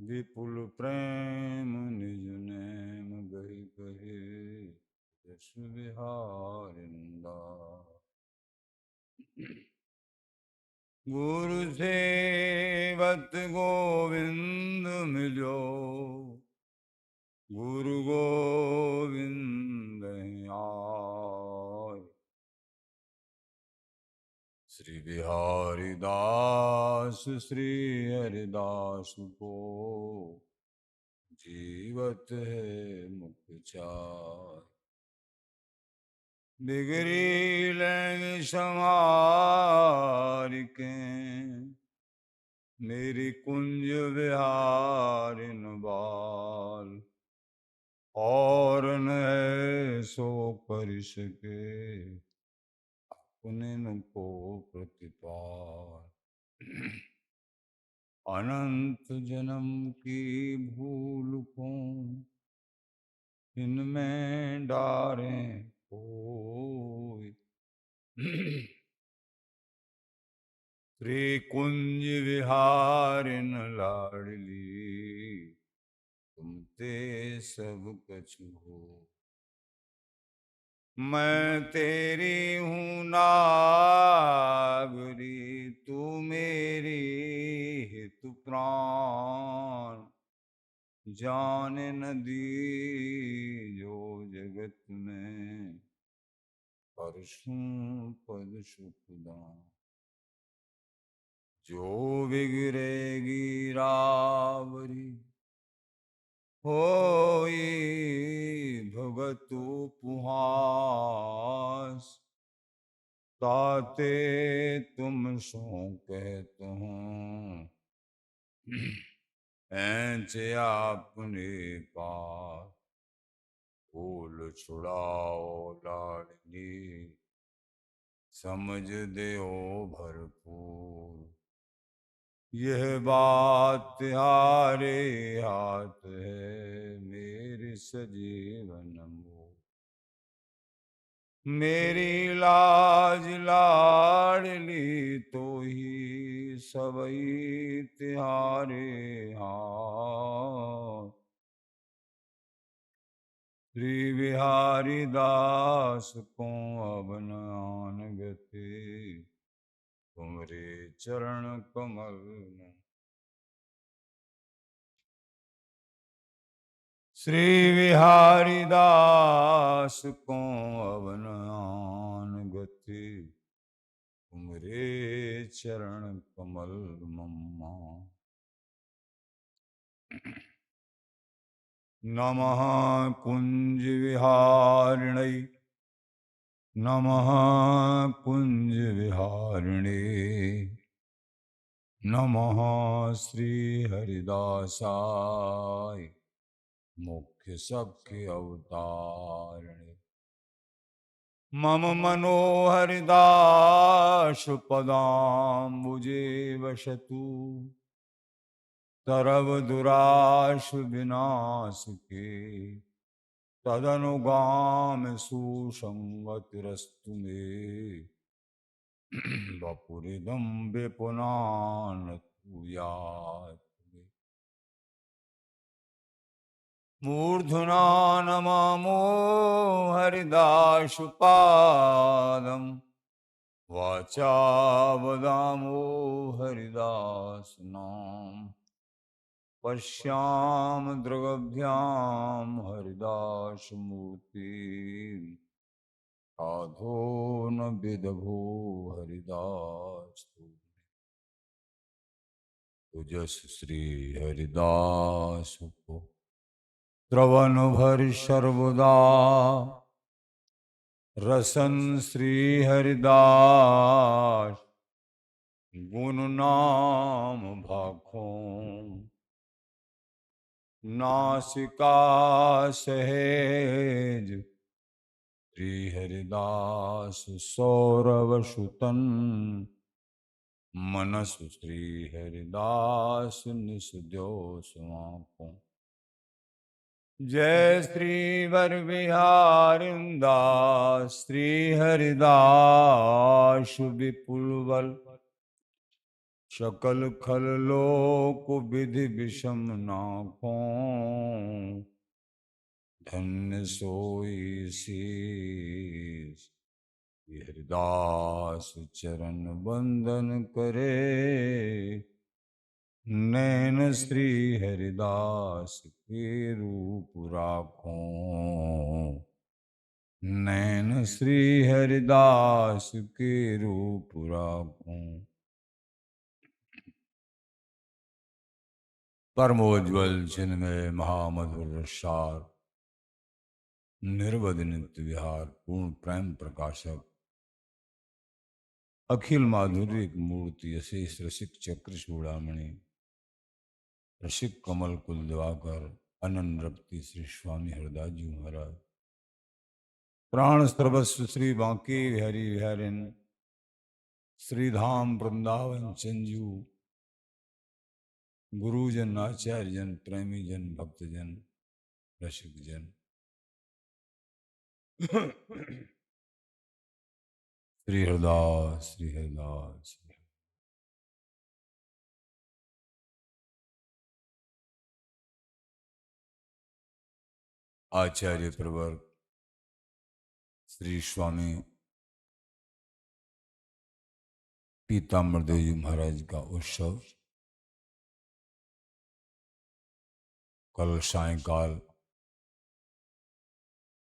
विपुल प्रेम निज नेम गहि कहे यश विहारिंदा। गुरु सेवत गोविंद मिलो, गुरु गोविंद आय। श्री बिहारी दास श्री हरिदास को जीवत है मुख चार। बिगड़ी लैंग समार के मेरी कुंज विहारिन बाल। और न सो कर सके पुनिन को प्रतिपाल। अनंत जन्म की भूल को इनमें डारे कोई। श्री कुंज विहारिन लाडली तुम ते सब कछु हो। मैं तेरी हूँ नागरी तू मेरी हितु प्राण। जान नदी जो जगत में परसों पद सुखदान। जो बिगड़ेगी रावरी होई भगतु पुहास। ताते तुम सो कहते हो ऐचे अपने पास। फूल छुड़ाओ लाडली समझ दे ओ भरपूर। यह बात तुम्हारे हाथ है मेरे सजीवन मोर। मेरी लाज लाडली तो ही सबई तिहारे हाथ। श्री बिहारी दास को अब नान गति तुमरे चरण कमल में। श्री बिहारी दास को अब नान गति तुमरे चरण कमल मम्मा। नमः कुंज विहारिणै नमः कुंज विहारिणे नमः श्री हरिदासाय मुख्य सबके अवतारिणे। मम मनोहरिदास पदाम्बुजे वसतु तरव दुराश विनाश के। तदनुगाम सुसंगतिरस्तु मे वपुरिदं विपुनान तूयात्। मूर्धना नमामो हरिदासपादं वाचा वदामो हरिदास नाम। पश्याम दृगभ्याम हरिदास मूर्ति साधो न विदभो हरिदास। तुजस श्री हरिदास को श्रवण भर सर्वदा। रसन श्री हरिदास गुण नाम भाखों। नासिका सहेज श्री हरिदास सौरव सुतन। मनस श्री हरिदास निस द्यो समाकों। जय श्री वर बिहारिंदास श्री हरिदास विपुल बल। शकल खल लोक विधि विषम नाखों, धन्य सोई शीस हरिदास चरण वंदन करे। नैन श्री हरिदास के रूप राखों, नैन श्री हरिदास के रूप राखों। परमोज्वल चिन्मय महामधुर रसार, निर्वध नित्य विहार, पूर्ण प्रेम प्रकाशक, अखिल माधुर्य मूर्ति, अशेष रसिक चक्र चूड़ामणि, रसिक कमल कुल दिवाकर, अनन्य रक्ति श्री स्वामी हरदास जी महाराज। प्राण सर्वस्व श्री बांके हरि हरिन, श्रीधाम वृंदावन चंजू, गुरुजन आचार्य जन, प्रेमी जन, भक्तजन, रसिक जन। श्री हरदास, श्री हरदास। आचार्य प्रवर श्री स्वामी पीताम्बर देव जी महाराज का उत्सव कल सायंकाल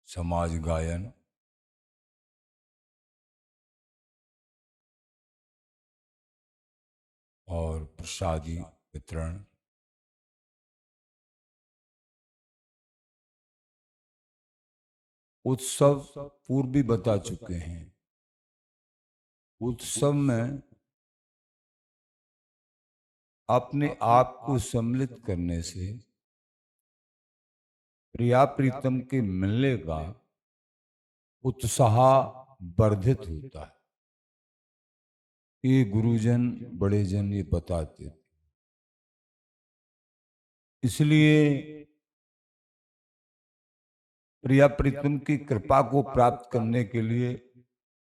समाज गायन और प्रसादी वितरण उत्सव पूर्व भी बता चुके हैं। उत्सव में अपने आप को सम्मिलित करने से प्रिया प्रीतम के मिलने का उत्साह वर्धित होता है। ये गुरुजन बड़े जन ये बताते थे। इसलिए प्रिया प्रीतम की कृपा को प्राप्त करने के लिए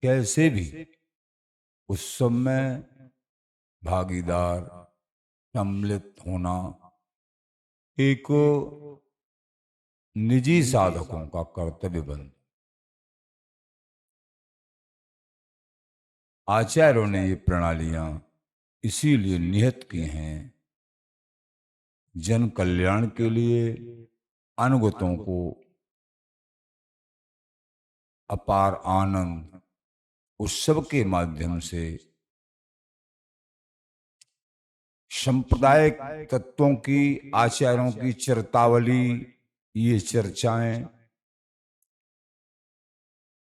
कैसे भी उत्सव में भागीदार सम्मिलित होना एक निजी साधकों का कर्तव्य बन। आचार्यों ने ये प्रणालियां इसीलिए नियत की हैं, जन कल्याण के लिए, अनुगतों को अपार आनंद उत्सव के माध्यम से सांप्रदायिक तत्वों की, आचार्यों की चरितावली, ये चर्चाएं,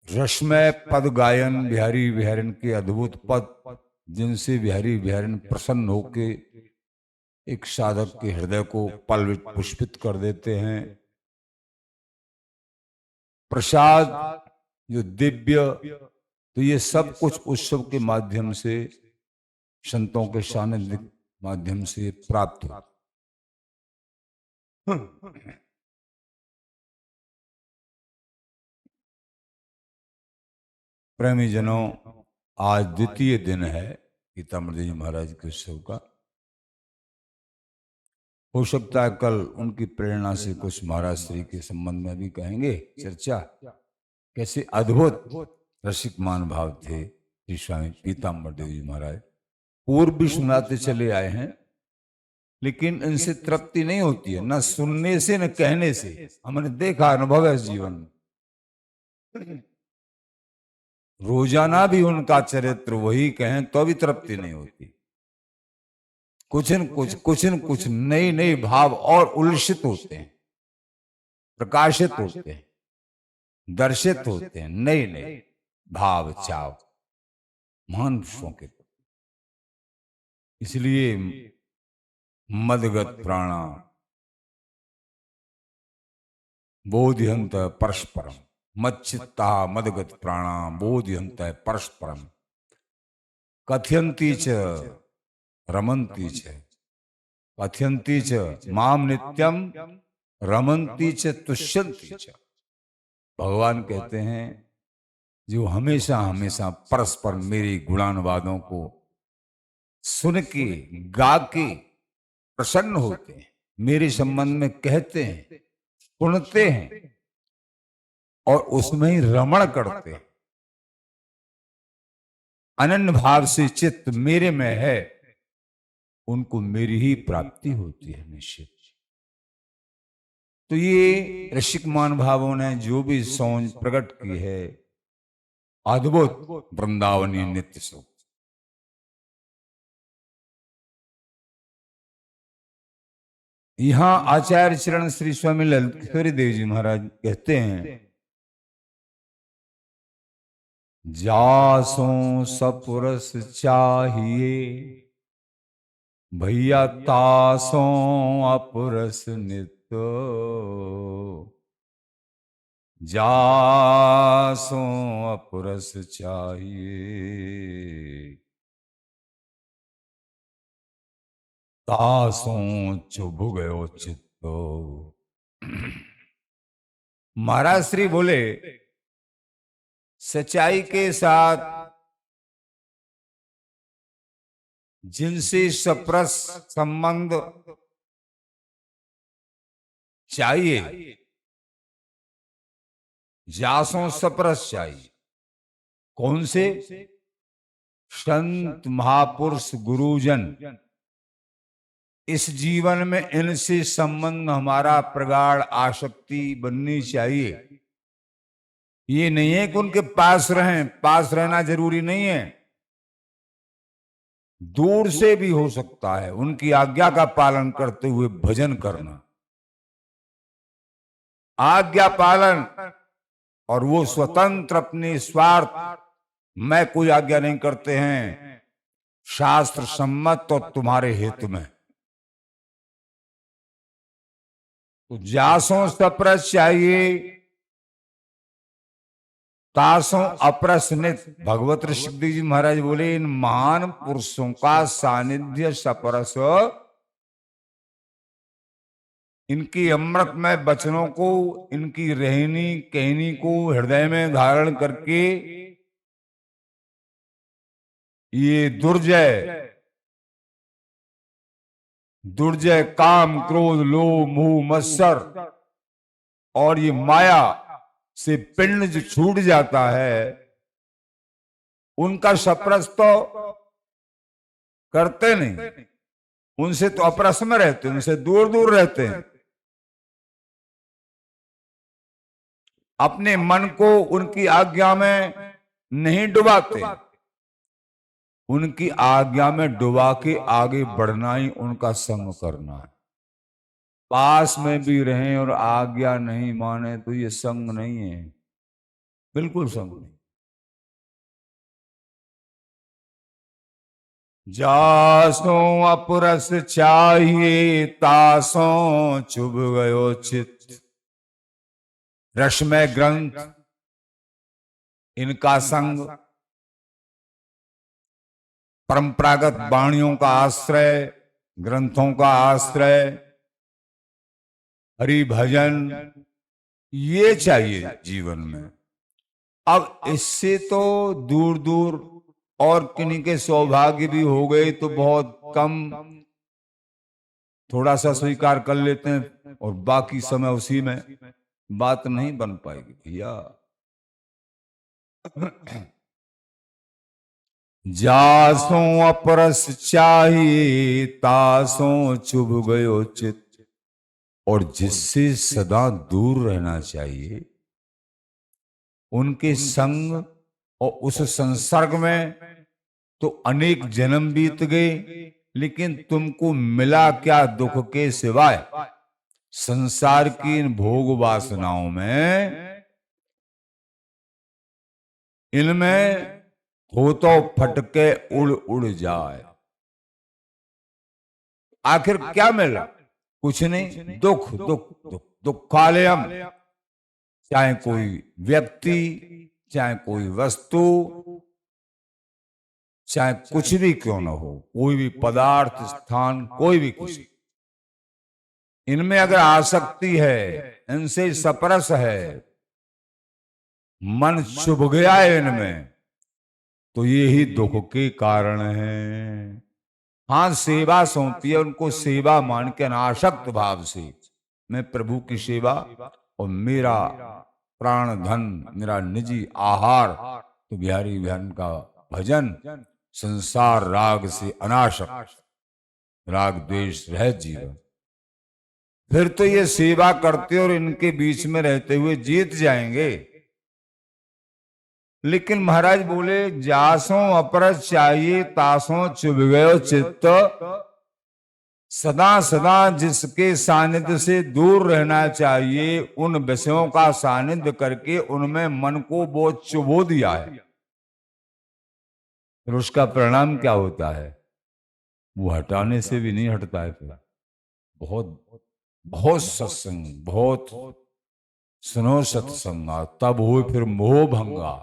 रसमय पद गायन, बिहारी बिहारिन के अद्भुत पद जिनसे बिहारी बिहारिन प्रसन्न होके एक साधक के हृदय को पल्लवित पुष्पित कर देते हैं। प्रसाद जो दिव्य, तो ये सब कुछ उत्सव के माध्यम से, संतों के सानिध्य माध्यम से प्राप्त हो। प्रेमी जनों, आज द्वितीय दिन है पीताम्बर जी महाराज के उत्सव का। हो सकता है कल उनकी प्रेरणा से कुछ महाराज श्री के संबंध में भी कहेंगे चर्चा। कैसे अद्भुत रसिक मान भाव थे श्री स्वामी पीताम्बर देव जी महाराज। पूर्व भी सुनाते चले आए हैं, लेकिन इनसे तृप्ति नहीं होती है, न सुनने से न कहने से। हमने देखा, अनुभव है जीवन में। रोजाना भी उनका चरित्र वही कहें तो भी तृप्ति नहीं होती। कुछ न कुछ नई नई भाव और उल्सित होते हैं, प्रकाशित होते हैं, दर्शित होते हैं, नए नए भाव चाव महान पुरुषों के। इसलिए मदगत प्राणा बोधिहंत परस्परम, मच्चित्ता मदगत प्राणा बोधिहंत परस्परम, कथयन्ति च रमन्ति च, कथयन्ति च माम नित्यम, रमन्ति च तुष्यन्ति च। भगवान कहते हैं जो हमेशा हमेशा परस्पर मेरी गुणानुवादों को सुन के, गा के प्रसन्न होते हैं, मेरे संबंध में कहते हैं, सुनते हैं और उसमें ही रमण करते हैं। अनन्य भाव से चित्त मेरे में है, उनको मेरी ही प्राप्ति होती है निश्चित। तो ये ऋषिक महानुभावों ने जो भी सोच प्रकट की है, अद्भुत वृंदावनी नित्य सुख। यहां आचार्य चरण श्री स्वामी ललितेश्वरी देव जी महाराज कहते हैं, जासों सपुरस चाहिए भैया तासों अपुरस नित्य, जासों अपुरस चाहिए तासों चुभ गयो चित्तो। महाराज श्री बोले, सच्चाई के साथ जिनसे सप्रस संबंध चाहिए, जासों सप्रस चाहिए। कौन से? संत महापुरुष गुरुजन। इस जीवन में इनसे संबंध हमारा प्रगाढ़ आसक्ति बननी चाहिए। ये नहीं है कि उनके पास रहें, पास रहना जरूरी नहीं है, दूर से भी हो सकता है। उनकी आज्ञा का पालन करते हुए भजन करना, आज्ञा पालन, और वो स्वतंत्र अपने स्वार्थ मैं कोई आज्ञा नहीं करते हैं, शास्त्र सम्मत और तुम्हारे हित में। तो जासों सप्रस चाहिए तासों अप्रसनित। भगवत ऋषिदेव जी महाराज बोले, इन महान पुरुषों का सानिध्य सपरस, इनकी अमृतमय वचनों को, इनकी रहनी कहनी को हृदय में धारण करके ये दुर्जय काम क्रोध लोभ मोह मत्सर और ये माया से पिंड जो छूट जाता है, उनका सप्रस तो करते नहीं, उनसे तो अपरस में रहते, उनसे दूर दूर रहते हैं। अपने मन को उनकी आज्ञा में नहीं डुबाते, उनकी आज्ञा में डुबा के आगे बढ़ना ही उनका संग करना है। पास में भी रहें और आज्ञा नहीं माने तो ये संग नहीं है, बिल्कुल संग नहीं। जासों अपरस चाहिए तासों चुभ गयो चित्त। रसमय ग्रंथ, इनका संग, परंपरागत वाणियों का आश्रय, ग्रंथों का आश्रय, हरि भजन, ये चाहिए जीवन में। अब इससे तो दूर दूर और किन्हीं के सौभाग्य भी हो गए तो बहुत कम, थोड़ा सा स्वीकार कर लेते हैं और बाकी समय उसी में, बात नहीं बन पाएगी भैया। जासों अपरस चाहिए तासों चुभ गयो चित्त। और जिससे सदा दूर रहना चाहिए, उनके संग और उस संसर्ग में तो अनेक जन्म बीत गए, लेकिन तुमको मिला क्या दुख के सिवाय? संसार की इन भोग वासनाओं में, इनमें हो तो फटके उड़ उड़ जाए। आखिर क्या मिला? कुछ नहीं, दुख दुख दुख दुखालयम। चाहे कोई व्यक्ति, चाहे कोई वस्तु, चाहे कुछ भी क्यों न हो, कोई भी पदार्थ, स्थान, कोई भी कुछ, इनमें अगर आसक्ति है, इनसे सपरस है, मन चुभ गया है इनमें, तो ये ही दुख के कारण है। हाँ, सेवा सौंपी है उनको, सेवा मान के अनासक्त भाव से मैं प्रभु की सेवा, और मेरा प्राण धन, मेरा निजी आहार तो बिहारी बहन का भजन, संसार राग से अनासक्त, राग द्वेष रहित जीवन। फिर तो ये सेवा करते और इनके बीच में रहते हुए जीत जाएंगे। लेकिन महाराज बोले, जासों अपरस चाहिए तासों चुभ गयो चित्त, सदा सदा जिसके सानिध्य से दूर रहना चाहिए, उन विषयों का सानिध्य करके उनमें मन को वो चुभो दिया है। फिर उसका परिणाम क्या होता है? वो हटाने से भी नहीं हटता है। फिर बहुत बहुत सत्संग, बहुत सुनो सत्संग, तब हो फिर मोह भंगा।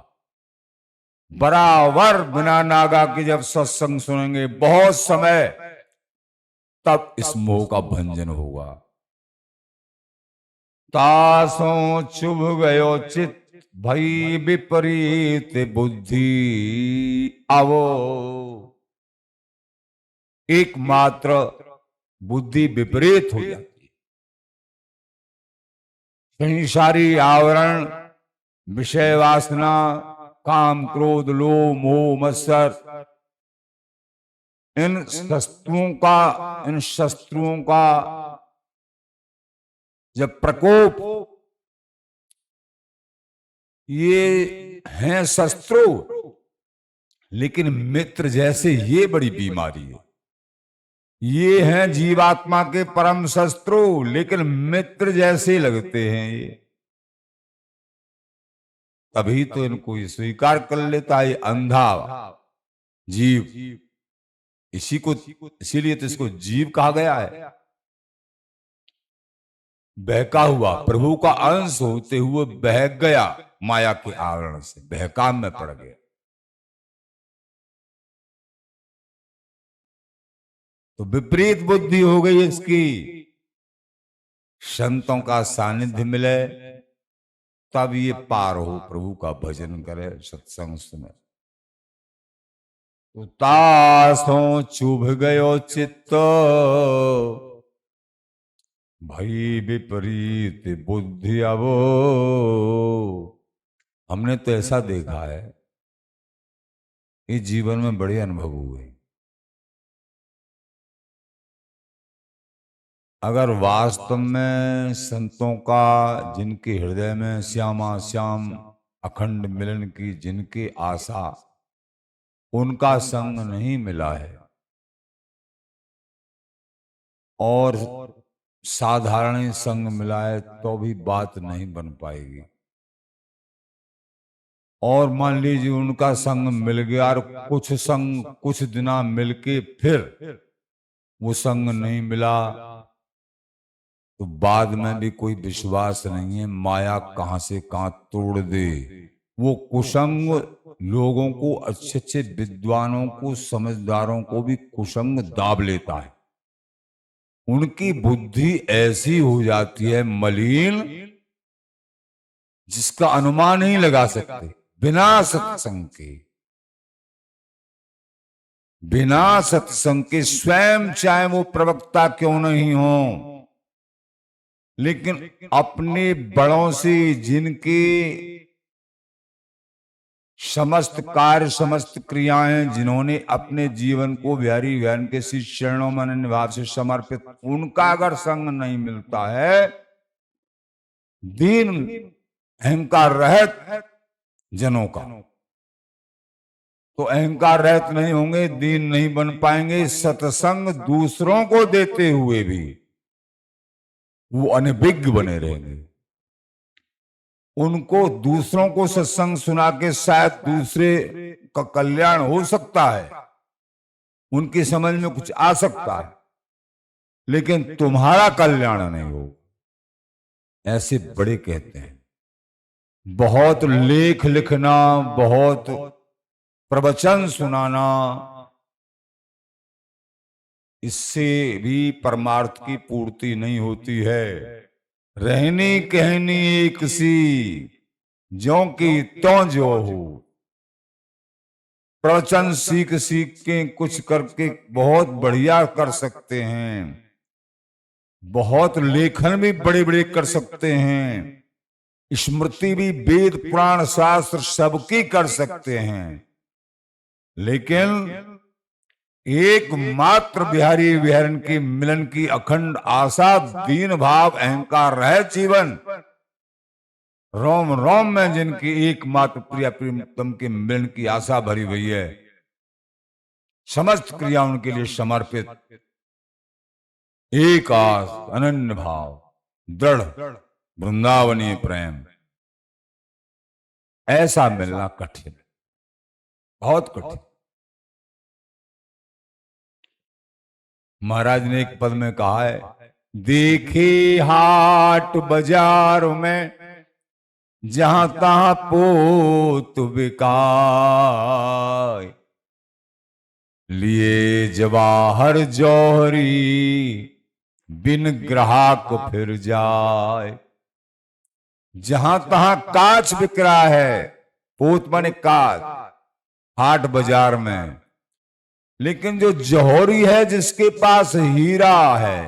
बराबर बिना नागा के जब सत्संग सुनेंगे बहुत समय, तब इस मोह का भंजन होगा। तासों चुभ गयो चित भई विपरीत बुद्धि, आवो एकमात्र बुद्धि विपरीत हो जाती है। कहीं सारी आवरण, विषय वासना, काम क्रोध लोभ मोह मत्सर, इन शस्त्रुओं का जब प्रकोप, ये हैं शस्त्रु, लेकिन मित्र जैसे ये बड़ी बीमारी है। ये हैं जीवात्मा के परम शत्रु, लेकिन मित्र जैसे लगते हैं ये। तभी तो इनको ये स्वीकार कर लेता है अंधा जीव। इसीलिए तो इसको जीव कहा गया है। बहका हुआ, प्रभु का अंश होते हुए बहक गया, माया के आवरण से बहकाम में पड़ गया। तो विपरीत बुद्धि हो गई इसकी। संतों का सानिध्य मिले तब ये पार हो, प्रभु का भजन करे, सत्संग सुने। तो तासों चुभ गयो चित्त भई विपरीत बुद्धि, अब हमने तो ऐसा देखा है, इस जीवन में बड़े अनुभव हुए। अगर वास्तव में संतों का, जिनके हृदय में श्यामा श्याम अखंड मिलन की जिनकी आशा, उनका संग नहीं मिला है और साधारण संग मिला है, तो भी बात नहीं बन पाएगी। और मान लीजिए उनका संग मिल गया और कुछ दिना मिलके फिर वो संग नहीं मिला, तो बाद में भी कोई विश्वास नहीं है। माया कहां से कहां तोड़ दे। वो कुसंग लोगों को, अच्छे अच्छे विद्वानों को, समझदारों को भी कुसंग दाब लेता है। उनकी बुद्धि ऐसी हो जाती है मलिन, जिसका अनुमान नहीं लगा सकते। बिना सत्संग के, बिना सत्संग के, स्वयं चाहे वो प्रवक्ता क्यों नहीं हो, लेकिन अपने बड़ों से, जिनके समस्त कार्य समस्त क्रियाएं, जिन्होंने अपने जीवन को बिहारी बहन के श्री चरणों में निभाव से समर्पित, उनका अगर संग नहीं मिलता है, दीन अहंकार रहित जनों का, तो अहंकार रहित नहीं होंगे, दीन नहीं बन पाएंगे। सत्संग दूसरों को देते हुए भी वो अनभिज्ञ बने रहेंगे। उनको दूसरों को सत्संग सुना के शायद दूसरे का कल्याण हो सकता है, उनकी समझ में कुछ आ सकता है, लेकिन तुम्हारा कल्याण नहीं हो। ऐसे बड़े कहते हैं। बहुत लेख लिखना, बहुत प्रवचन सुनाना, इससे भी परमार्थ की पूर्ति नहीं होती है। रहनी कहनी एक सी, ज्यों की त्यों जो हो। प्रवचन सीख सीख के कुछ करके बहुत बढ़िया कर सकते हैं, बहुत लेखन भी बड़े बड़े कर सकते हैं, स्मृति भी वेद पुराण शास्त्र सबकी कर सकते हैं, लेकिन एकमात्र बिहारी बिहारन के मिलन की अखंड आशा, दीन भाव अहंकार रहे जीवन, रोम रोम में जिनकी एकमात्र प्रिया प्रियतम के मिलन की आशा भरी हुई है, समस्त क्रिया उनके लिए समर्पित, एक आस अनन्य भाव दृढ़ वृंदावनीय प्रेम, ऐसा मिलना कठिन, बहुत कठिन। महाराज ने एक पद में कहा है, देखे हाट बाजार में जहां तहां पोत बिकाय, लिए जवाहर जौहरी बिन ग्राहक फिर जाए। जहां तहां कांच बिक रहा है, पोत माने कांच, हाट बाजार में, लेकिन जो जौहरी है जिसके पास हीरा है,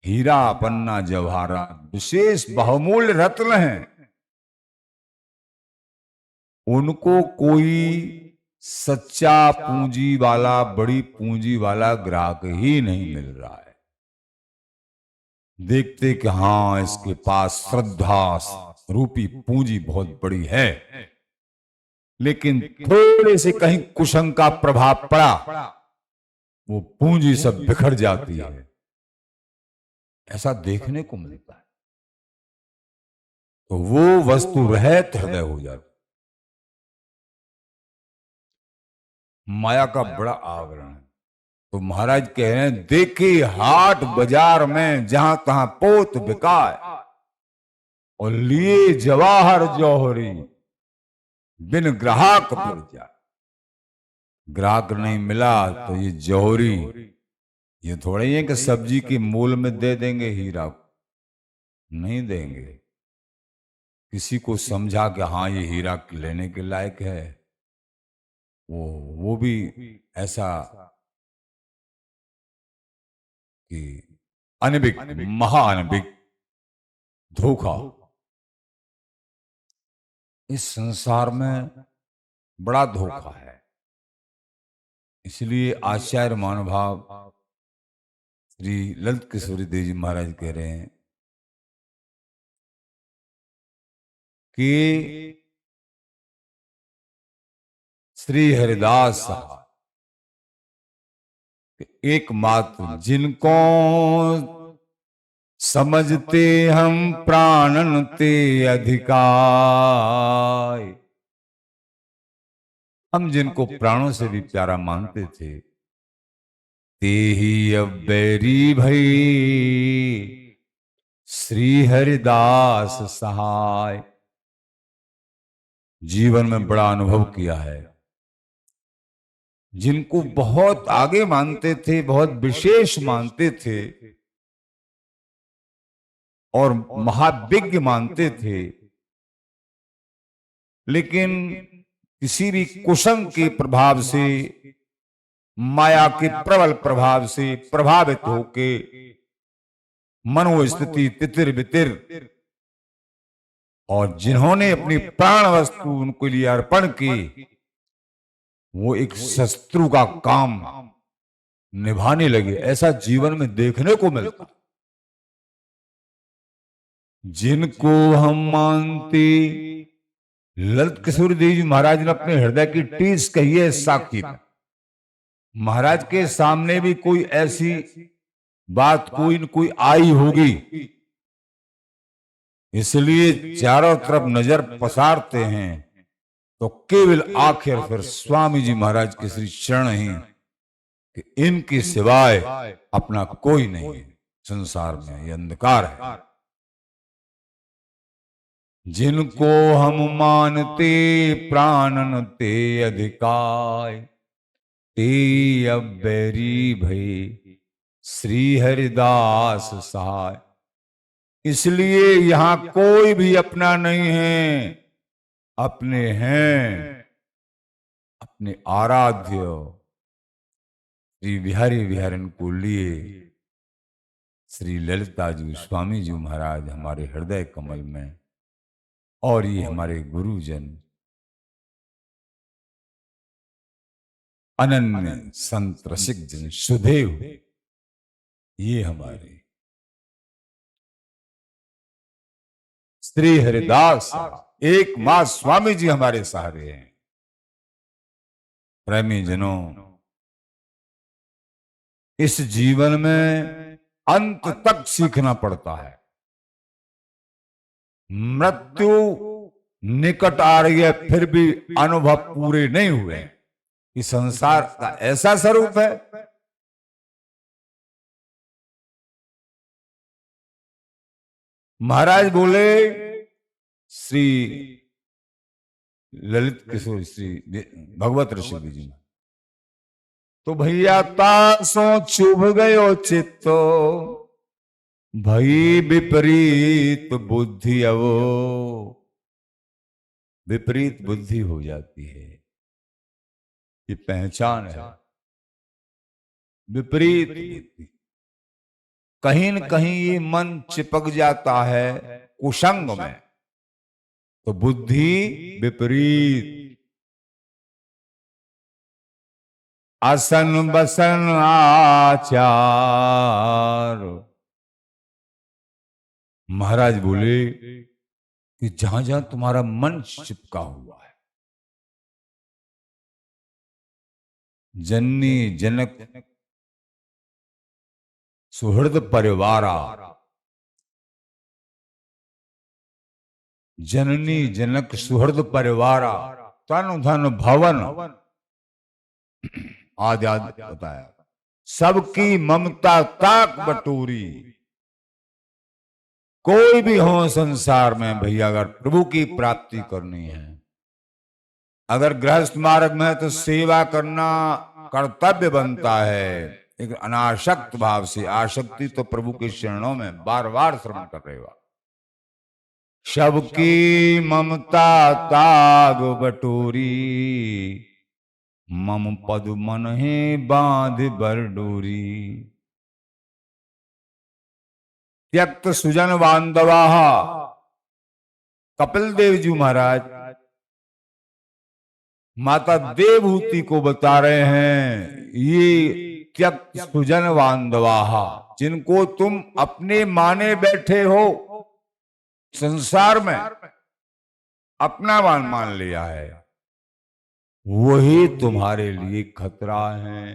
हीरा पन्ना जवाहरात विशेष बहुमूल्य रत्न हैं, उनको कोई सच्चा पूंजी वाला, बड़ी पूंजी वाला ग्राहक ही नहीं मिल रहा है। देखते कि हाँ इसके पास श्रद्धा रूपी पूंजी बहुत बड़ी है, लेकिन थोड़े से कहीं कुसंग का प्रभाव पड़ा, वो पूंजी सब बिखर जाती है। ऐसा देखने को मिलता है। तो वो वस्तु रहत हृदय हो जाती, माया का बड़ा आवरण है। तो महाराज कह रहे हैं, देखे हाट बाजार में जहां तहां पोत बिकाए, और लिए जवाहर जौहरी बिन ग्राहक फिर जाए। ग्राहक नहीं मिला तो ये जौहरी, ये थोड़ा ही है कि सब्जी के मूल में दे देंगे हीरा, नहीं देंगे। किसी को समझा कि हाँ ये हीरा लेने के लायक है, वो भी ऐसा कि अनभिक, महाअनभिक धोखा। इस संसार में बड़ा धोखा है। इसलिए आचार्य महानुभाव श्री ललित किशोरी देव जी महाराज कह रहे हैं कि श्री हरिदास एकमात्र जिनको समझते हम प्राणन ते अधिकार, हम जिनको प्राणों से भी प्यारा मानते थे, ते ही अब बैरी भई श्री हरिदास सहाय। जीवन में बड़ा अनुभव किया है, जिनको बहुत आगे मानते थे, बहुत विशेष मानते थे और महाविज्ञ मानते थे, लेकिन किसी भी कुसंग के प्रभाव से, माया के प्रबल प्रभाव से प्रभावित होके मनोस्थिति तितिर बितिर, और जिन्होंने अपनी प्राण वस्तु उनके लिए अर्पण की, वो एक शत्रु का काम निभाने लगे। ऐसा जीवन में देखने को मिलता। जिनको हम मानते, ललित किशोरी देव जी महाराज ने अपने हृदय की टीस कही है साकी में। महाराज के सामने भी कोई ऐसी बात कोई न कोई आई होगी, इसलिए चारों तरफ नजर पसारते हैं, तो केवल आखिर फिर स्वामी जी महाराज के श्री चरण ही कि इनके सिवाय अपना कोई नहीं है संसार में, ये अंधकार है। जिनको हम मानते प्राणन ते अधिकार, ते अब बैरी भई श्री हरिदास सहाय। इसलिए यहां कोई भी अपना नहीं है, अपने हैं अपने आराध्य श्री बिहारी बिहारन को लिए श्री ललिता जी स्वामी जी महाराज हमारे हृदय कमल में, और ये हमारे गुरुजन अनन्य संत रसिक जन सुदेव, ये हमारे श्री हरिदास एक मास स्वामी जी हमारे सहारे हैं। प्रेमी जनों, इस जीवन में अंत तक सीखना पड़ता है। मृत्यु निकट आ रही है, फिर भी अनुभव पूरे नहीं हुए। इस संसार का ऐसा स्वरूप है, महाराज बोले श्री ललित किशोर श्री भगवत ऋषि जी, तो भैया तासो चुभ गयो चित्तो भई विपरीत बुद्धि, अवो विपरीत बुद्धि हो जाती है, ये पहचान है। विपरीत बुद्धि, कहीं न कहीं ये मन चिपक जाता है कुसंग में, तो बुद्धि विपरीत। आसन बसन आचार, महाराज बोले कि जहां जहां तुम्हारा मन चिपका हुआ है, जननी जनक सुहृद परिवारा, जननी जनक सुहृद परिवारा, तन धन भवन आदि आदि बताया, सबकी ममता ताक बटोरी। कोई भी हो संसार में भैया, अगर प्रभु की प्राप्ति करनी है, अगर गृहस्थ मार्ग में, तो सेवा करना कर्तव्य बनता है एक अनासक्त भाव से। आसक्ति तो प्रभु के चरणों में बार बार श्रवण कर रहे हो। सबकी ममता ताग बटोरी, मम पद मन है बांध बरडोरी। त्यक्त सुजन बांधवा, कपिल देव जी महाराज माता देवहूति को बता रहे हैं, ये त्यक्त सुजन बांधवा, जिनको तुम अपने माने बैठे हो, संसार में अपना मान लिया है, वही तुम्हारे लिए खतरा है।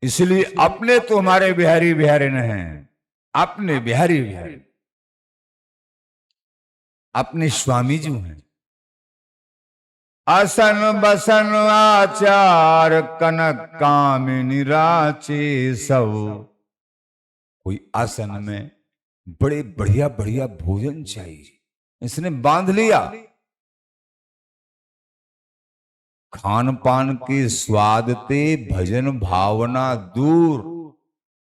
इसलिए अपने तुम्हारे बिहारी बिहारी न हैं, अपने बिहारी बिहारी अपने स्वामी जी हैं। आसन बसन आचार कनक कामिनी राचे सब। कोई आसन में बड़े बढ़िया बढ़िया भोजन चाहिए, इसने बांध लिया। खान पान के स्वाद ते भजन भावना दूर,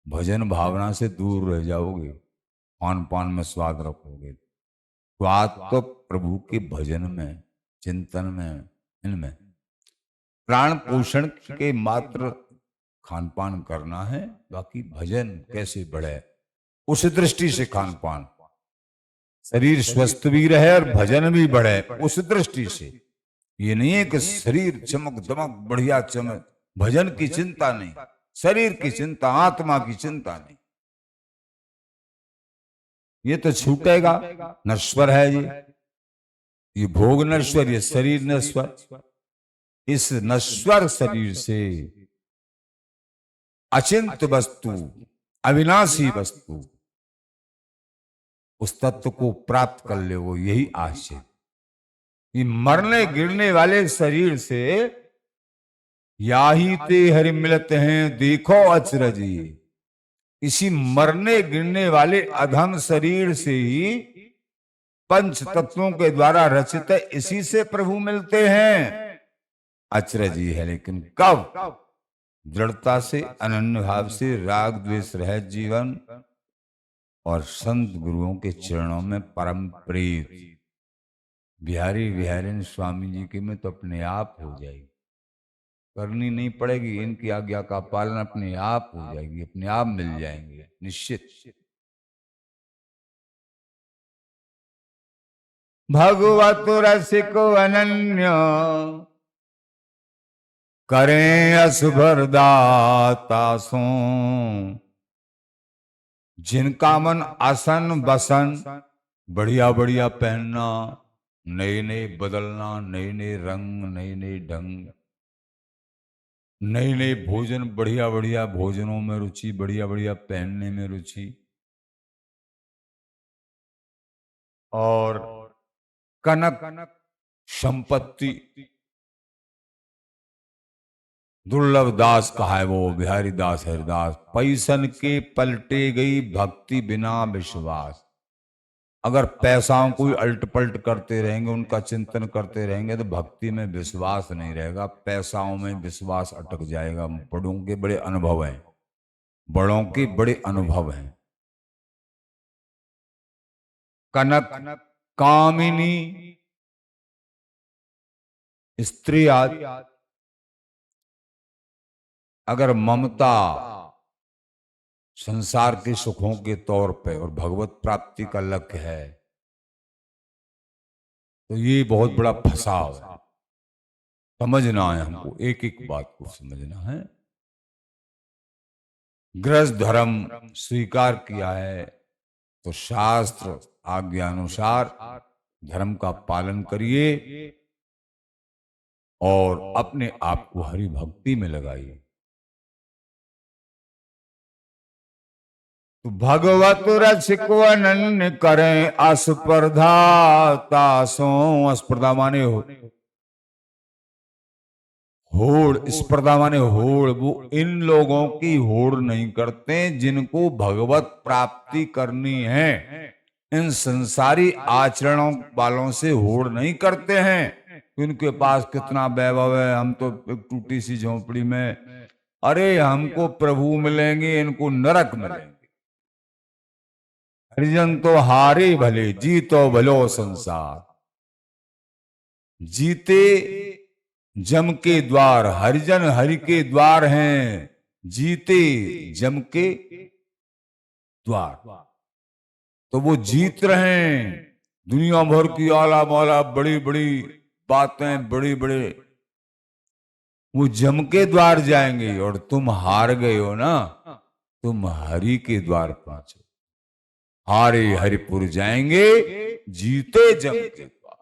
भजन भावना से दूर रह जाओगे, खान पान में स्वाद रखोगे। स्वाद तो प्रभु के भजन में, चिंतन में, इनमें प्राण पोषण के मात्र खान पान करना है, बाकी भजन कैसे बढ़े उस दृष्टि से खान पान, शरीर स्वस्थ भी रहे और भजन भी बढ़े उस दृष्टि से। ये नहीं है कि शरीर चमक दमक बढ़िया चमक, भजन की चिंता नहीं, शरीर की चिंता, आत्मा की चिंता नहीं, ये तो छूटेगा, नश्वर है ये भोग नश्वर, ये शरीर नश्वर। इस नश्वर शरीर से अचिंत वस्तु, अविनाशी वस्तु, उस तत्व को प्राप्त कर ले, वो यही आशय। ये मरने गिरने वाले शरीर से याही ते हरि मिलते हैं देखो अचरजी। इसी मरने गिरने वाले अधम शरीर से ही पंच तत्वों के द्वारा रचित है, इसी से प्रभु मिलते हैं। अचरजी है, लेकिन कब? दृढ़ता से, अनन्य भाव से, राग द्वेष रहित जीवन और संत गुरुओं के चरणों में परम प्रीत, बिहारी बिहारिन स्वामी जी के में तो अपने आप हो जाएगी, करनी नहीं पड़ेगी, इनकी आज्ञा का पालन अपने आप हो जाएगी, अपने आप मिल जाएंगे निश्चित। भगवत रसिक अनन्य करें असुभर दाता सो, जिनका मन आसन बसन, बढ़िया बढ़िया पहनना, नए नए बदलना, नए नए रंग, नए नए ढंग, नए नए भोजन, बढ़िया बढ़िया भोजनों में रुचि, बढ़िया बढ़िया पहनने में रुचि, और कनक संपत्ति, दुर्लभ दास कहा है वो बिहारी दास हरिदास, पैसन के पलटे गई भक्ति बिना विश्वास। अगर पैसाओं को अल्ट पलट करते रहेंगे, उनका चिंतन करते रहेंगे, तो भक्ति में विश्वास नहीं रहेगा, पैसाओं में विश्वास अटक जाएगा। बड़ों के बड़े अनुभव हैं, बड़ों के बड़े अनुभव हैं। कनक कामिनी स्त्री आज अगर ममता संसार के सुखों के तौर पे और भगवत प्राप्ति का लक्ष्य है, तो ये बहुत बड़ा फसाव है। समझना है हमको, एक एक बात को समझना है। गृहस्थ धर्म स्वीकार किया है तो शास्त्र आज्ञानुसार धर्म का पालन करिए और अपने आप को हरि भक्ति में लगाइए। तो भगवत रसिक अनन्य करें अस्पर्धा तासो, अस्पर्धा माने होड़, स्पर्धा माने होड़, वो इन लोगों की होड़ नहीं करते जिनको भगवत प्राप्ति करनी है। इन संसारी आचरणों वालों से होड़ नहीं करते हैं। उनके पास कितना वैभव है, हम तो एक टूटी सी झोंपड़ी में, अरे हमको प्रभु मिलेंगे, इनको नरक मिलेंगे। हरिजन तो हारे भले, जीतो भलो संसार। जीते जम के द्वार, हरिजन हरि के द्वार हैं, जीते जम के द्वार। तो वो जीत रहे हैं, दुनिया भर की आला मौला बड़ी बड़ी बातें, बड़ी बड़े, वो जम के द्वार जाएंगे। और तुम हार गए हो ना, तुम हरि के द्वार पहुंचो। हारे हरिपुर जाएंगे, जीते जम के द्वार।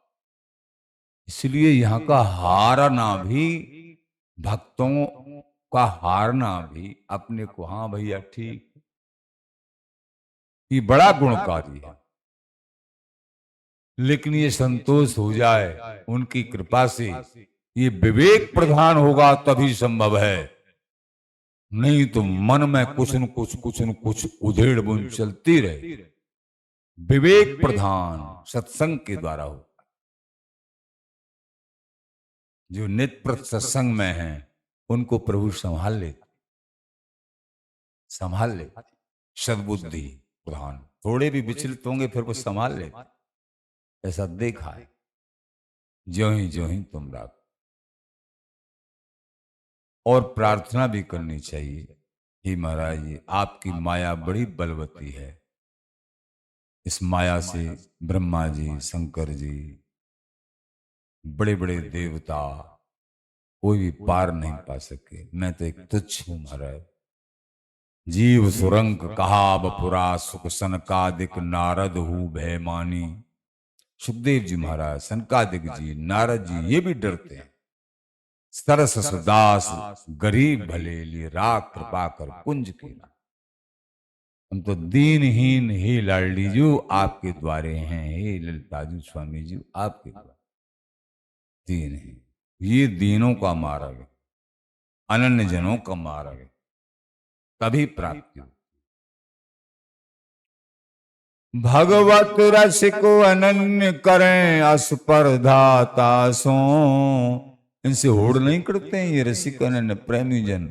इसलिए यहाँ का हारना भी, भक्तों का हारना भी अपने को, हाँ भैया ठीक, ये बड़ा गुणकारी है। लेकिन ये संतोष हो जाए उनकी कृपा से, ये विवेक प्रधान होगा तभी संभव है। नहीं तो मन में कुछ न कुछ उधेड़ बुन चलती रहे। विवेक प्रधान सत्संग के द्वारा हो, जो नित्य सत्संग में हैं उनको प्रभु संभाल लेते, संभाल ले। सद्बुद्धि प्रधान, थोड़े भी विचलित होंगे फिर वो संभाल ले, ऐसा देखा है। ज्यों ही तुम राख। और प्रार्थना भी करनी चाहिए, हे महाराज जी आपकी माया बड़ी बलवती है, इस माया से ब्रह्मा जी, शंकर जी, बड़े बड़े देवता कोई भी पार नहीं पा सके। मैं तो एक तुच्छ हूं महाराज। जीव सुरंग कहा बपुरा, सुख सनकादिक नारद हूं भयमानी। सुखदेव जी महाराज, सनकादिक जी, नारद जी ये भी डरते हैं। सरस सुदास गरीब भले लिए, राग कृपा कर कुंज की ना। हम तो दीनहीन, हे लाडली जी आपके द्वारे हैं, हे ललिताजू स्वामी जी आपके द्वारे दीन है। ये दीनों का मार्ग है, अनन्य जनों का मार्ग है, तभी प्राप्ति हो। भगवत रसिक अनन्य करें अस्पर्धा तासो, इनसे होड़ नहीं करते हैं ये रसिक अनन्य प्रेमी जन।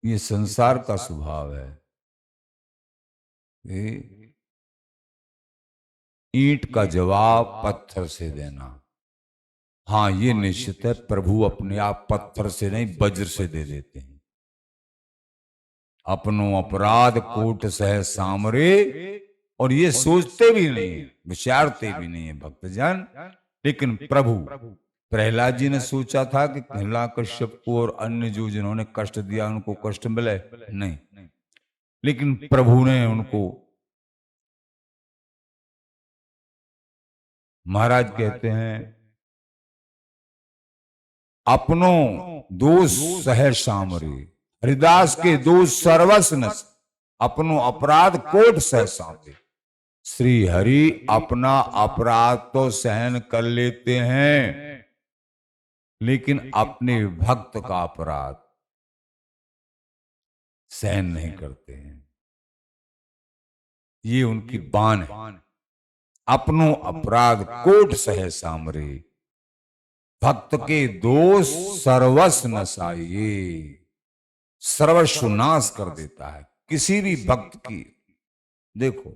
ये संसार का स्वभाव है। ईंट का जवाब पत्थर से देना। हाँ, ये निश्चित है, प्रभु अपने आप पत्थर से नहीं वज्र से दे देते हैं। अपनो अपराध कोट सह सामरे, और ये सोचते भी नहीं है, विचारते भी नहीं है भक्तजन। लेकिन प्रभु, प्रहलाद जी ने सोचा था कि हिरण्याकश्यप को और अन्य जो जिन्होंने कष्ट दिया उनको कष्ट मिले, नहीं, लेकिन प्रभु ने उनको, महाराज कहते हैं, अपनो दोष सह सामरे, हरिदास के दोष सर्वस्व नस, अपनो अपराध कोट सह सामरे। श्री हरि अपना अपराध तो सहन कर लेते हैं, लेकिन अपने भक्त का अपराध सहन नहीं करते हैं। ये उनकी बान है। अपनो अपराध कोट सह सामरे, भक्त के दोष सर्वस्व नसाइए, सर्वस्व नाश कर देता है किसी भी भक्त की। देखो,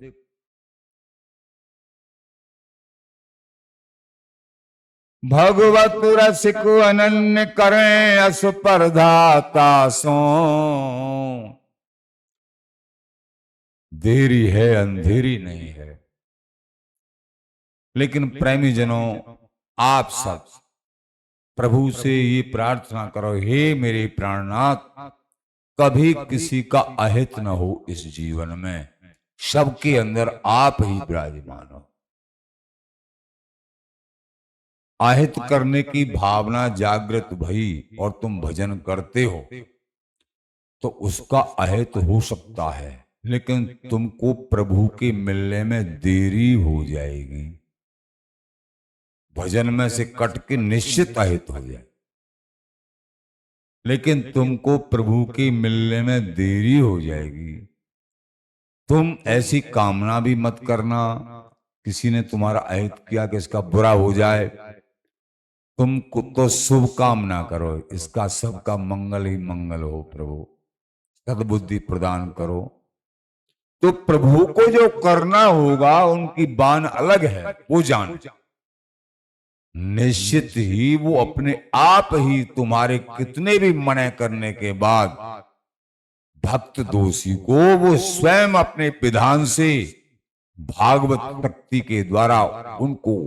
भगवत रसिक अनन्य करें अस्पर्धाता सो, देरी है अंधेरी नहीं है। लेकिन प्रेमी जनों, आप सब प्रभु से ये प्रार्थना करो, हे मेरे प्राणनाथ, कभी किसी का अहित न हो इस जीवन में, सबके अंदर आप ही विराजमान हो। अहित करने की भावना जागृत भई और तुम भजन करते हो तो उसका अहित हो सकता है, लेकिन तुमको प्रभु के मिलने में देरी हो जाएगी। भजन में से कट के निश्चित अहित हो जाए, लेकिन तुमको प्रभु के मिलने में देरी हो जाएगी। तुम ऐसी कामना भी मत करना, किसी ने तुम्हारा अहित किया कि इसका बुरा हो जाए। तुमको तो शुभ कामना करो, इसका सबका मंगल ही मंगल हो। प्रभु सद्बुद्धि प्रदान करो। तो प्रभु को जो करना होगा उनकी बान अलग है, वो जान। निश्चित ही वो अपने आप ही तुम्हारे कितने भी मना करने के बाद भक्त दोषी को वो स्वयं अपने विधान से भागवत शक्ति के द्वारा उनको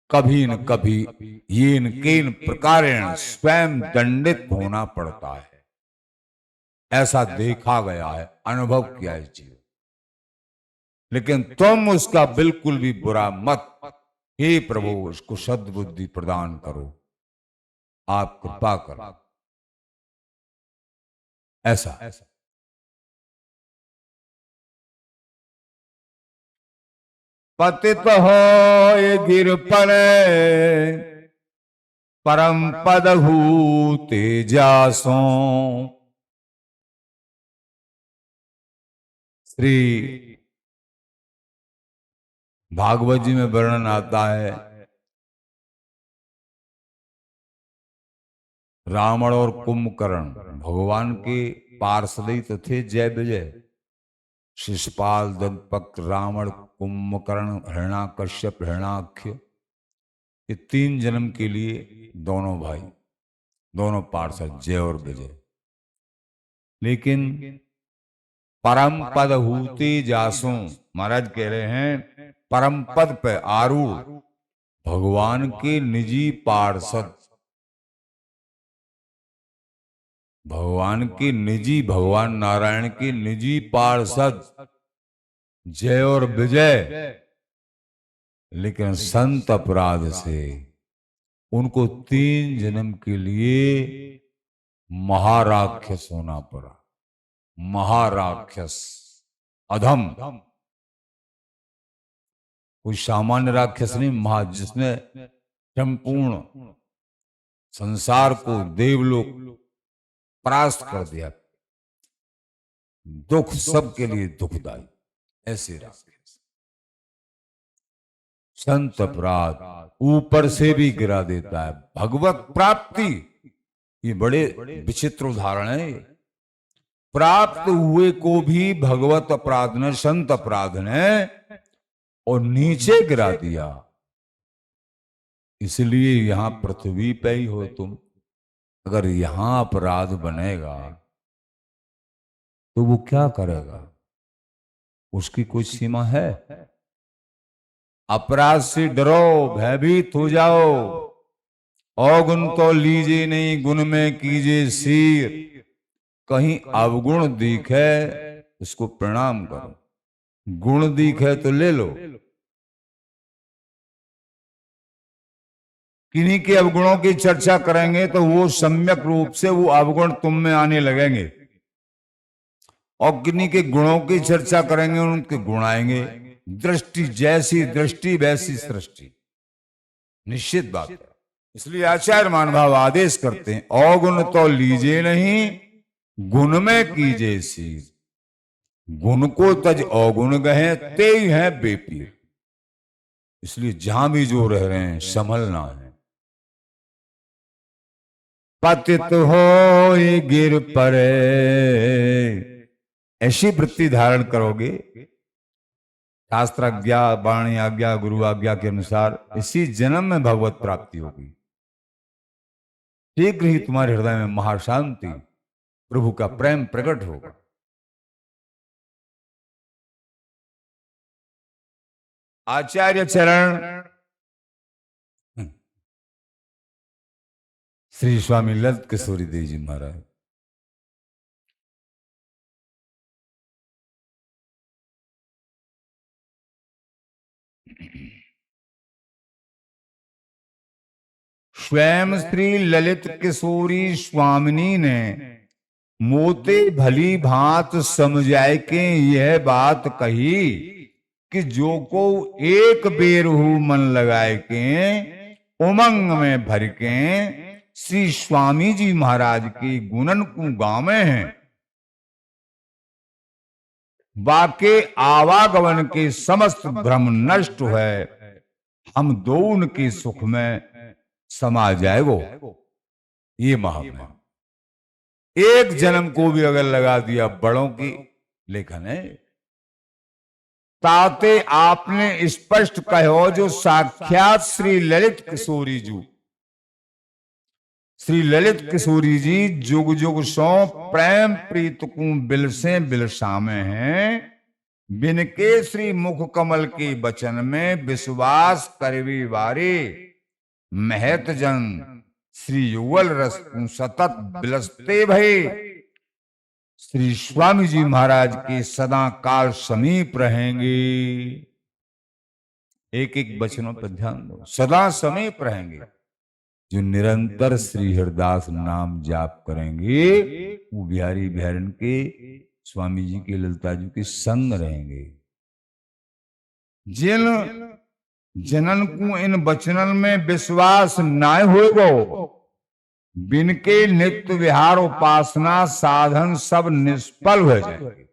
कभी न कभी येन केन प्रकारेण स्वयं दंडित होना पड़ता है। ऐसा देखा गया है, अनुभव किया है जीवन। लेकिन तुम उसका बिल्कुल भी बुरा मत, हे प्रभु उसको सद्बुद्धि प्रदान करो, आप कृपा करो। ऐसा पतित हो गिर पर परम पद हूते जासो। श्री भागवत जी में वर्णन आता है, रावण और कुंभकर्ण भगवान के पार्षद ही तो थे, जय विजय। शिशुपाल, दंतपक, रावण, कुंभकर्ण, हिरण्याकश्यप, हिरण्याक्ष, ये 3 जन्म के लिए दोनों भाई, दोनों पार्षद, जय और विजय। लेकिन परम पद हूते जासू, महाराज कह रहे हैं परम पद पे आरूढ़ भगवान के निजी पार्षद, भगवान के निजी, भगवान नारायण के निजी पार्षद जय और विजय। लेकिन संत अपराध से उनको 3 जन्म के लिए महाराक्षस होना पड़ा। महाराक्षस, अधम, कोई सामान्य राक्षस नहीं, महा, जिसने संपूर्ण संसार को देवलोक परास्त कर दिया, दुख सबके लिए दुखदाई, ऐसे राक्षस। संत अपराध ऊपर से भी गिरा देता है। भगवत प्राप्ति, ये बड़े विचित्र उदाहरण है। प्राप्त हुए को भी भगवत अपराध ने, संत अपराध ने और नीचे गिरा दिया। इसलिए यहां पृथ्वी पे ही हो तुम। अगर यहां अपराध बनेगा तो वो क्या करेगा? उसकी कोई सीमा है? अपराध से डरो, भयभीत हो जाओ। अवगुण तो लीजिए नहीं, गुण में कीजिए सिर। कहीं अवगुण दिखे उसको प्रणाम करो, गुण दिखे तो ले लो। किन्हीं के अवगुणों की चर्चा करेंगे तो वो सम्यक रूप से वो अवगुण तुम में आने लगेंगे, और किन्हीं के गुणों की चर्चा करेंगे उनके गुण आएंगे। दृष्टि जैसी दृष्टि वैसी सृष्टि, निश्चित बात है। इसलिए आचार्य महानुभाव आदेश करते हैं, अवगुण तो लीजिए नहीं, गुण में कीजिए सीर। गुण को तज अवगुण गहे, ते ही है बेपीर। इसलिए जहां भी जो रह रहे हैं संभलना है। पतित हो गिर परे, ऐसी वृत्ति धारण करोगे, शास्त्र आज्ञा, वाणी आज्ञा, गुरु आज्ञा के अनुसार इसी जन्म में भगवत प्राप्ति होगी। शीघ्र ही तुम्हारे हृदय में महाशांति, प्रभु का प्रेम प्रकट होगा। आचार्य चरण श्री स्वामी ललित किशोरी देव जी महाराज। स्वयं श्री ललित किशोरी स्वामिनी ने मोते भली भांत समझाए के यह बात कही कि जो को एक बेर हु मन लगाए के उमंग में भर के श्री स्वामी जी महाराज के गुणन को गावे हैं, बाके आवागमन के समस्त भ्रम नष्ट है। हम दो उनके सुख में समा जाएगो। ये महात्मा एक जन्म को भी अगर लगा दिया बड़ों की लेखन है। ताते आपने स्पष्ट कहो जो साक्षात श्री ललित किशोरी जी, श्री ललित किशोरी जी जुग जुग सो प्रेम प्रीत को बिल से बिलसामे हैं। बिनके श्री मुख कमल के वचन में विश्वास करवी वारे महत जन श्री युगल रस को सतत बिलसते भये श्री स्वामी जी महाराज के सदा काल समीप रहेंगे। एक एक वचनों पर ध्यान दो, सदा समीप रहेंगे। जो निरंतर श्री हरिदास नाम जाप करेंगे वो बिहारी बिहारन के स्वामी जी के ललिता जी के संग रहेंगे। जिन जनन को इन वचनन में विश्वास नाय होगो, बिनके नित्य विहार उपासना साधन सब निष्फल हो जाएंगे।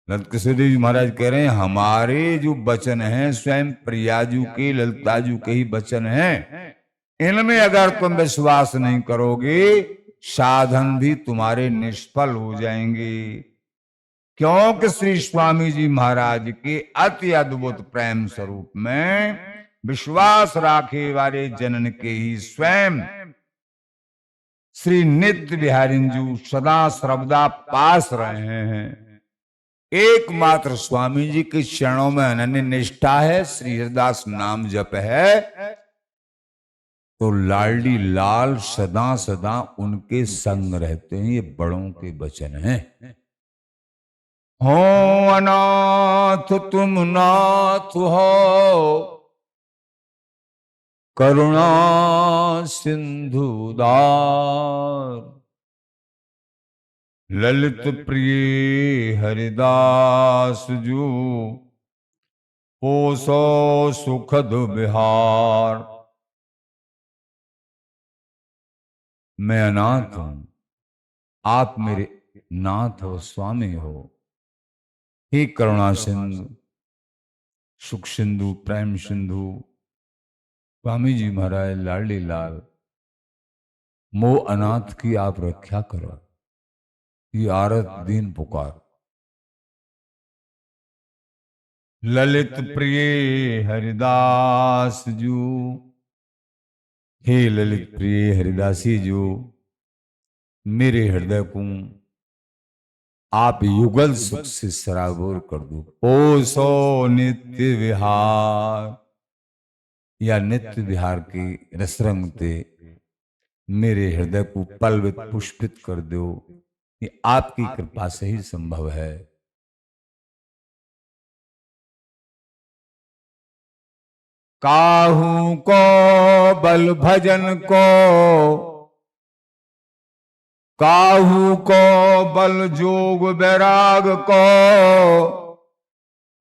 ललित किशोरी जी महाराज कह रहे हैं हमारे जो वचन हैं स्वयं प्रियाजू के ललिताजू के ही वचन हैं, इनमें अगर तुम विश्वास नहीं करोगे साधन भी तुम्हारे निष्फल हो जाएंगे। क्योंकि श्री स्वामी जी महाराज के अति अद्भुत प्रेम स्वरूप में विश्वास राखे वाले जनन के ही स्वयं श्री नित्य बिहारी जी सदा सर्वदा पास रहे हैं। एकमात्र स्वामी जी के चरणों में अनन्य निष्ठा है, श्री हरिदास नाम जप है, तो लाडली लाल सदा सदा उनके संग रहते हैं। ये बड़ों के वचन हैं। हो अनाथ तुम नाथ हो, करुणा सिंधुदार, ललित प्रिय हरिदास जो पोसो सुखद विहार। मैं अनाथ हूं, आप मेरे नाथ हो, स्वामी हो। हे करुणा सिंधु, सुख सिंधु, प्रेम सिंधु स्वामी जी महाराज लाडली लाल, मो अनाथ की आप रक्षा करो। ये आरत दीन पुकार। ललित प्रिय हरिदास जू, हे ललित प्रिय हरिदासी जो, मेरे हृदय को आप युगल सुख से सराबोर कर दो। ओ सो नित्य विहार, या नित्य विहार के रसरंग ते मेरे हृदय को पल्वित पुष्पित कर दो। ये आपकी कृपा से ही संभव है। काहू को बल भजन को, काहू को बल जोग बैराग को,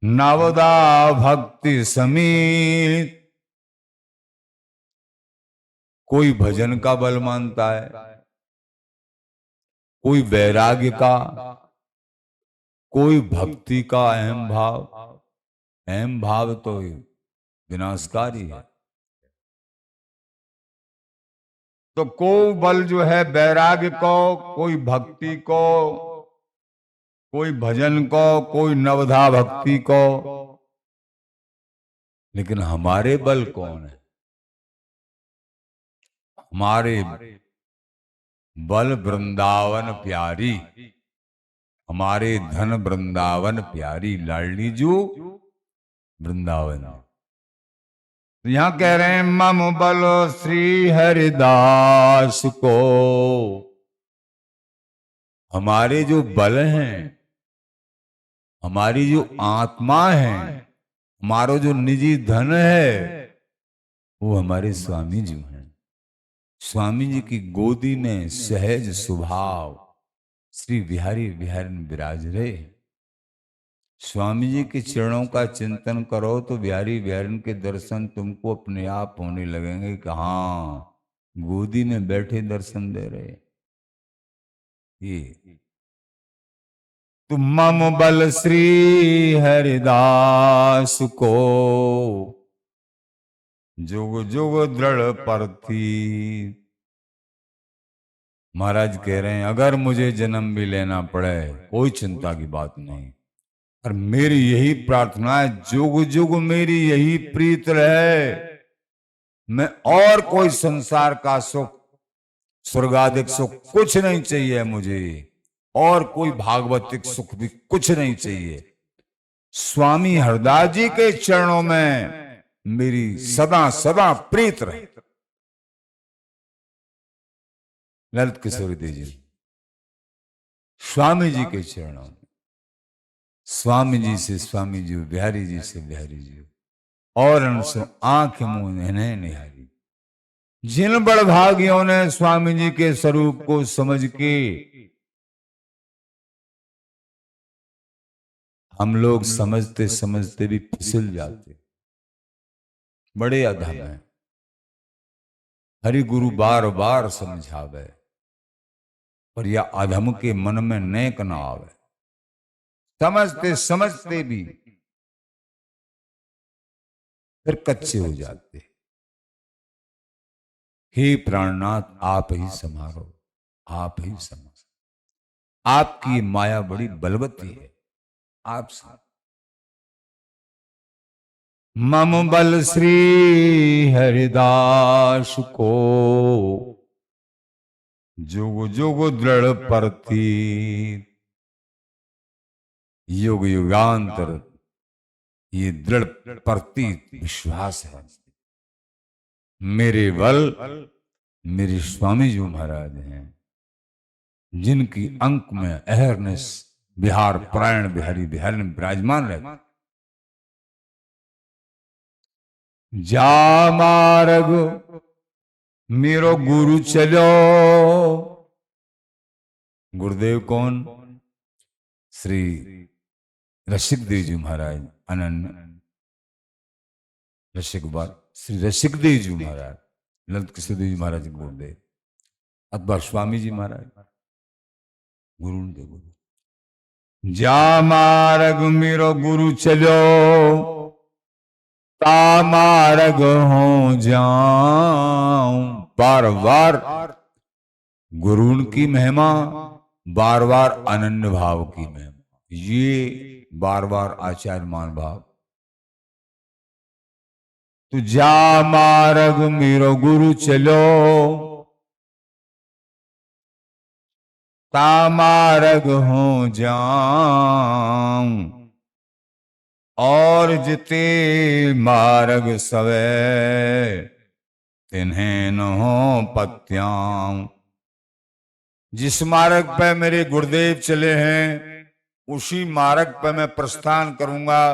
नवदा भक्ति समीत। कोई भजन का बल मानता है, कोई वैराग्य का, कोई भक्ति का अहम भाव। अहम भाव तो विनाशकारी है। तो कोई बल जो है वैराग्य को, कोई भक्ति को, कोई भजन को, कोई नवधा भक्ति को। लेकिन हमारे बल कौन है? हमारे बल वृंदावन प्यारी, हमारे धन वृंदावन प्यारी, लाडली जू वृंदावन। यहां कह रहे हैं मम बल श्री हरिदास को। हमारे जो बल हैं, हमारी जो आत्मा है, हमारा जो निजी धन है, वो हमारे स्वामी जी हैं। स्वामी जी की गोदी में सहज स्वभाव श्री बिहारी बिहारी विराज रहे। स्वामी जी के चरणों का चिंतन करो तो बिहारी बिहारी के दर्शन तुमको अपने आप होने लगेंगे कि हाँ, गोदी में बैठे दर्शन दे रहे। ये तुम मम बल श्री हरिदास को, जुग जुग दृढ़ परथी। महाराज कह रहे हैं अगर मुझे जन्म भी लेना पड़े कोई चिंता की बात नहीं, और मेरी यही प्रार्थना है जुग जुग मेरी यही प्रीत रहे। मैं और कोई संसार का सुख, स्वर्गाधिक सुख कुछ नहीं चाहिए मुझे, और कोई भागवतिक सुख भी कुछ नहीं चाहिए। स्वामी हरदास जी के चरणों में मेरी सदा सदा प्रीत रहे। ललित किशोरी देव जी स्वामी जी के चरणों में, स्वामी जी से स्वामी जी, बिहारी जी से बिहारी जी, और उनसे आंख मुंह इन्हें निहारी। जिन बड़भागियों ने स्वामी जी के स्वरूप को समझ के, हम लोग समझते समझते भी फिसल जाते, बड़े अधम है। हरि गुरु बार बार समझावे, पर यह अधम के मन में नेक न आवे। समझते समझते भी फिर कच्चे हो जाते। हे प्राणनाथ आप ही संभारो, आप ही समझ। आपकी माया बड़ी बलवती है, आप समझ। मम बल श्री हरिदास को, जुग जुग दृढ़ परथी। युग युगांतर ये दृढ़ परती विश्वास है। मेरे बल मेरे स्वामी जी महाराज हैं, जिनकी अंक में अहरनेस बिहार प्राण बिहारी बिहार में विराजमान रहते। जा मार्ग मेरो गुरु चलो। गुरुदेव कौन? श्री रसिक देव जी महाराज, अनन्य रसिक बार श्री रसिक देव जी महाराज, ललित किशोर देव जी महाराज गुरुदेव, अथवा स्वामी जी महाराज गुरु। जा मार्ग मेरो गुरु चलो, ता मार्ग हो जाऊं। बार बार गुरु की महिमा, बार बार अनन्य भाव की महिमा, ये बार बार आचार्य मान भाव तू जा मार्ग मेरो गुरु चलो, ता मार्ग हो जाऊं, और जिते मार्ग सवे तिन्हें न हो पत्याऊं। जिस मार्ग पे मेरे गुरुदेव चले हैं उसी मार्ग पे मैं प्रस्थान करूंगा,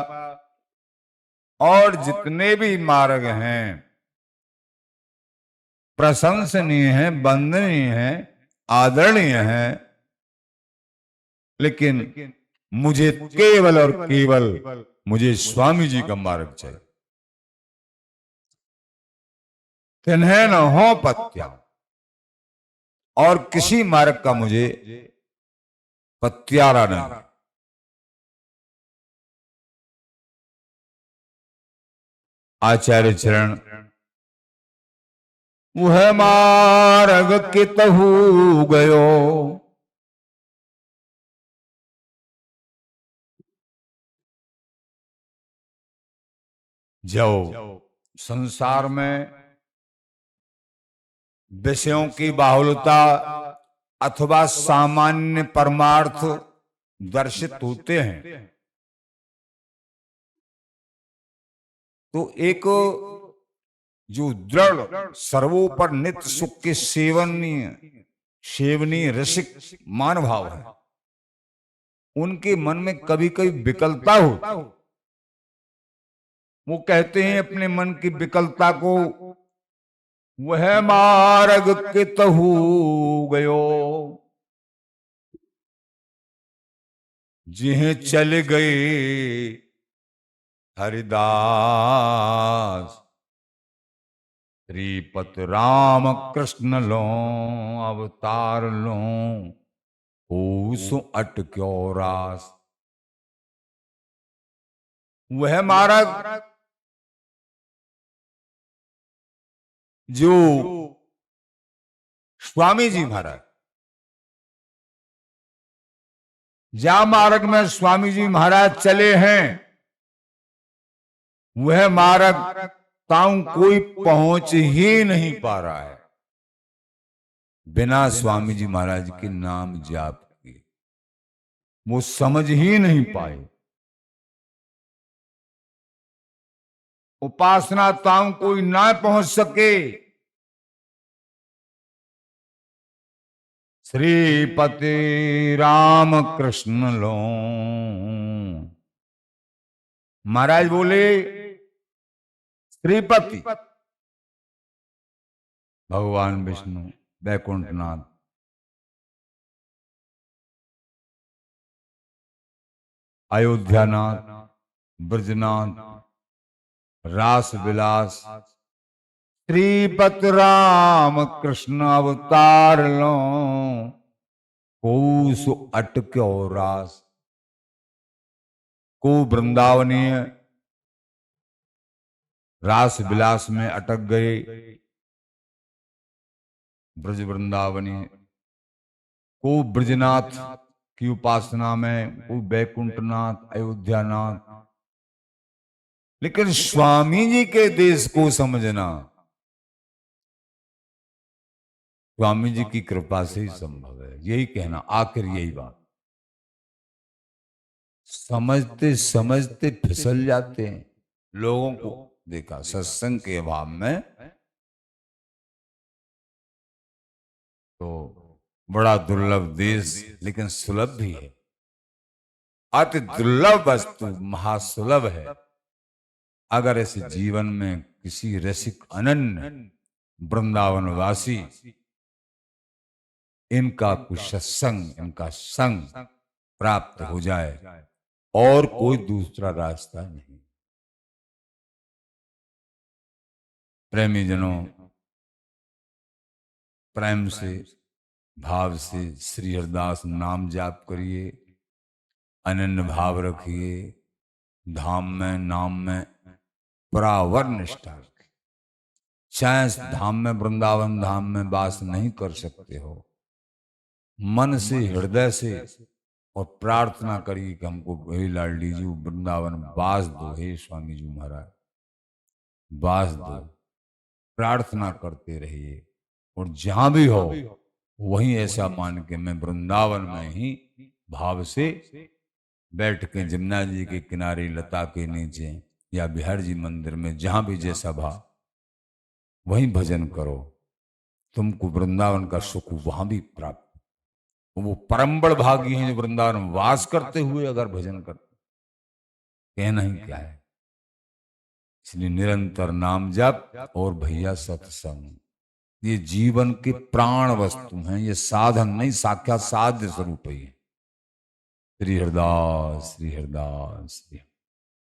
और जितने भी मार्ग हैं प्रशंसनीय हैं, वंदनीय हैं, आदरणीय हैं, लेकिन मुझे केवल और केवल मुझे स्वामी जी का मार्ग चाहिए। तिन्हें न हो पत्या, और किसी मार्ग का मुझे पत्यारा नहीं। आचार्य चरण वह मार्ग कितहु गयो, जो संसार में विषयों की बाहुलता अथवा सामान्य परमार्थ दर्शित होते हैं, तो एक जो दृढ़ सर्वोपर नित्य सुख के सेवनीय रसिक मान भाव है, उनके मन में कभी कभी विकलता हो। वो कहते हैं अपने मन की विकलता को, वह मार्ग कितहु गयो, जिह चल गए हरिदास, श्रीपत राम कृष्ण लो अवतार लो, सो अटक्यो रास। वह मार्ग जो स्वामी जी महाराज, जा मार्ग में स्वामी जी महाराज चले हैं, वह मार्ग ताऊ कोई पहुंच ही नहीं पा रहा है बिना स्वामी जी महाराज के नाम जाप किए। वो समझ ही नहीं पाए। उपासना ताऊ कोई ना पहुंच सके। श्रीपति राम कृष्ण लो, महाराज बोले श्रीपति भगवान विष्णु वैकुंठनाथ, अयोध्यानाथ, ब्रजनाथ, रास विलास, श्रीपत राम कृष्ण अवतार लो, को सो अटक्यो रास। को वृंदावनीय रास विलास में अटक गए, ब्रज वृंदावनी, को ब्रजनाथ की उपासना में, को वैकुंठनाथ, अयोध्यानाथ। लेकिन स्वामी जी के देश को समझना स्वामी जी की कृपा से ही संभव है। यही कहना, आखिर यही बात। समझते समझते फिसल जाते हैं। लोगों को देखा सत्संग के अभाव में तो बड़ा दुर्लभ देश, लेकिन सुलभ भी है। अति दुर्लभ वस्तु महासुलभ है। अगर इस जीवन में किसी रसिक अनन्य वृंदावनवासी इनका कुछ सत्संग, इनका संग प्राप्त हो जाए, और कोई दूसरा रास्ता नहीं। प्रेमी जनों, प्रेम से भाव से श्री हरिदास नाम जाप करिए, अनन्य भाव रखिए, धाम में नाम में परावर निष्ठा रखिए। चाहे इस धाम में, वृंदावन धाम में वास नहीं कर सकते हो, मन से हृदय से और प्रार्थना करिए कि हमको वही लाडली जी वृंदावन वास दो, हे स्वामी जी महाराज। वास दो, प्रार्थना करते रहिए, और जहां भी हो वहीं ऐसा मान के मैं वृंदावन में ही भाव से बैठ के जमुना जी के किनारे लता के नीचे या बिहार जी मंदिर में, जहां भी जैसा भाव वहीं भजन करो, तुमको वृंदावन का सुख वहां भी प्राप्त। वो परम बड़ भागी हैं जो वृंदावन में वास करते हुए अगर भजन करते, कहना ही क्या है। इसलिए निरंतर नाम जप और भैया सत्संग, ये जीवन के प्राण वस्तु हैं, ये साधन नहीं, साक्षात साध्य स्वरूप ही है। श्री हरिदास श्री हरिदास श्री